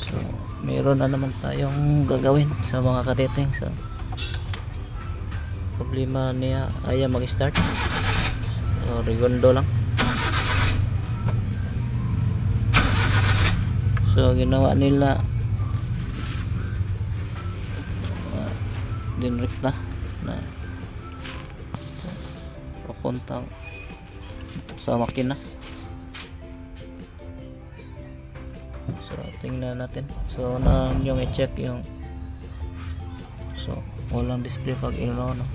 So meron na naman tayong gagawin sa mga katiting. So problema niya ayaw mag start, so regondo lang. So ginawa nila dinrekta na papuntang sa makina. So tingnan natin. So na yung i-check yung, so walang display pag ino, no?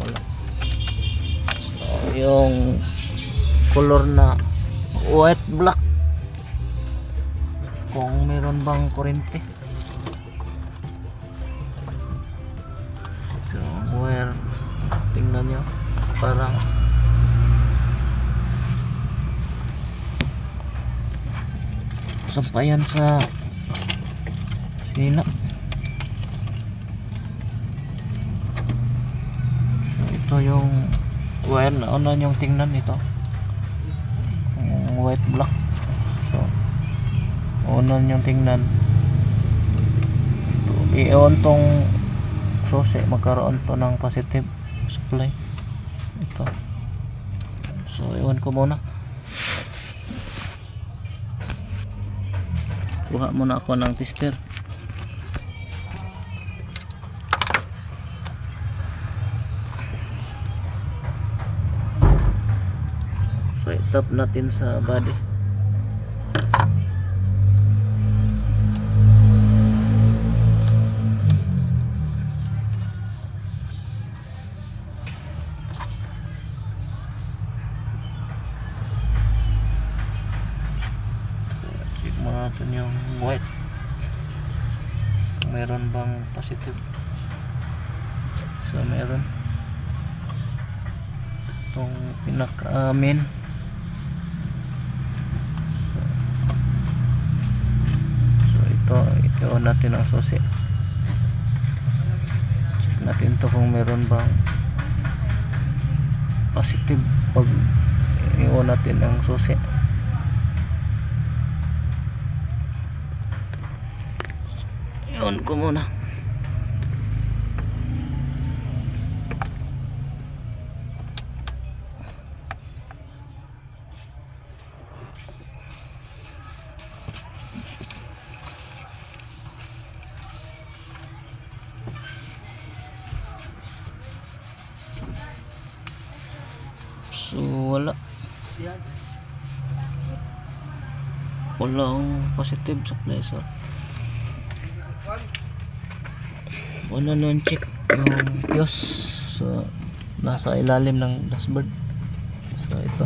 Wala. So yung color na white black, kung meron bang kurente. So where, tingnan nyo, parang sampayan sa sina. So ito yung wire na una yung tingnan, ito white black. So una yung tingnan, i-on tong susi, magkaroon to ng positive supply ito. So iwan ko muna, kuha muna ako ng tester. So i-tap natin sa body. Natin yung white, meron bang positive. So meron itong pinaka main. So ito natin ang susi, check natin to kung meron bang positive pag i-on natin ang susi. On ko muna. So walang positive supply. So una nun check yung fuse. So nasa ilalim ng dashboard. So ito,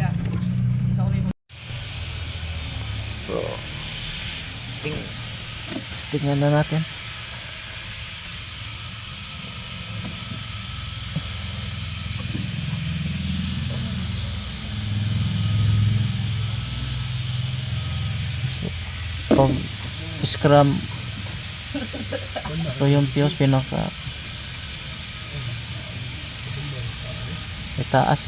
so tingnan na natin. Pag scrum, ito yung fuse pinaka itaas.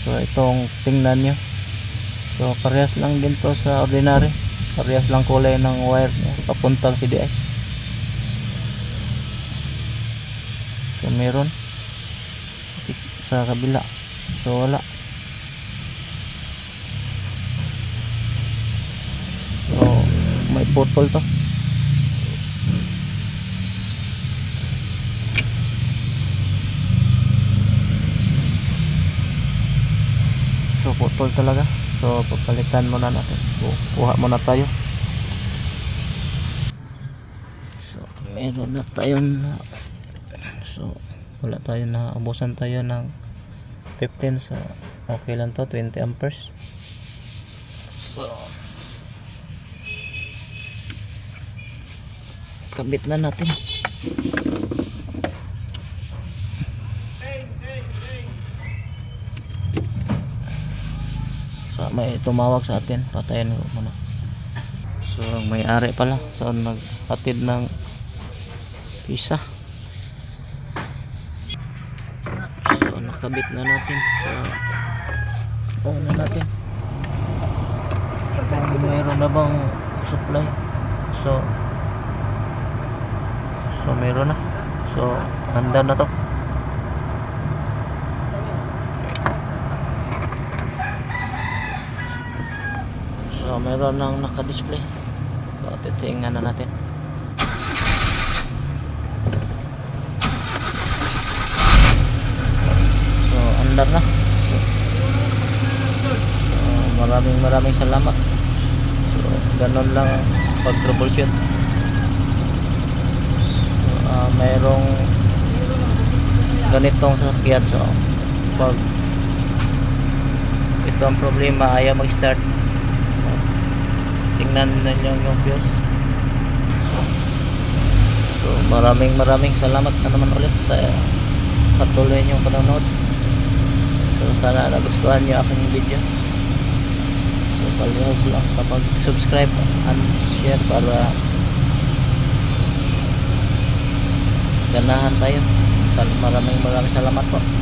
So itong tingnan nyo, so parehas lang din to sa ordinary, parehas lang kulay ng wire niya papuntang CDI. So meron sa kabila, so wala. So may putol to. So putol talaga. So papalitan muna natin. Kuha muna tayo. So meron na tayong so wala tayo na, ubusan tayo ng 15. So okay lang to, 20 amperes. So kabit na natin. So may tumawag sa atin, patayin ko muna. So may-ari pala, so naghatid ng pisa. So nakabit na natin sa na natin. mayroon na bang supply. So mayroon na. So handa na to. So mayroon nang naka-display. So titingnan na natin. So andar na. So maraming salamat. So ganun lang pag troubleshoot. Mayroong ganitong sasakyan. So pag ito ang problema, ayaw mag-start, so, tingnan ninyo yung fuse. So maraming salamat na naman ulit sa patuloy nyo panonood. So sana nagustuhan nyo aking video. So palihog lang sa pag-subscribe and share para ganahan tayo. Maraming salamat po.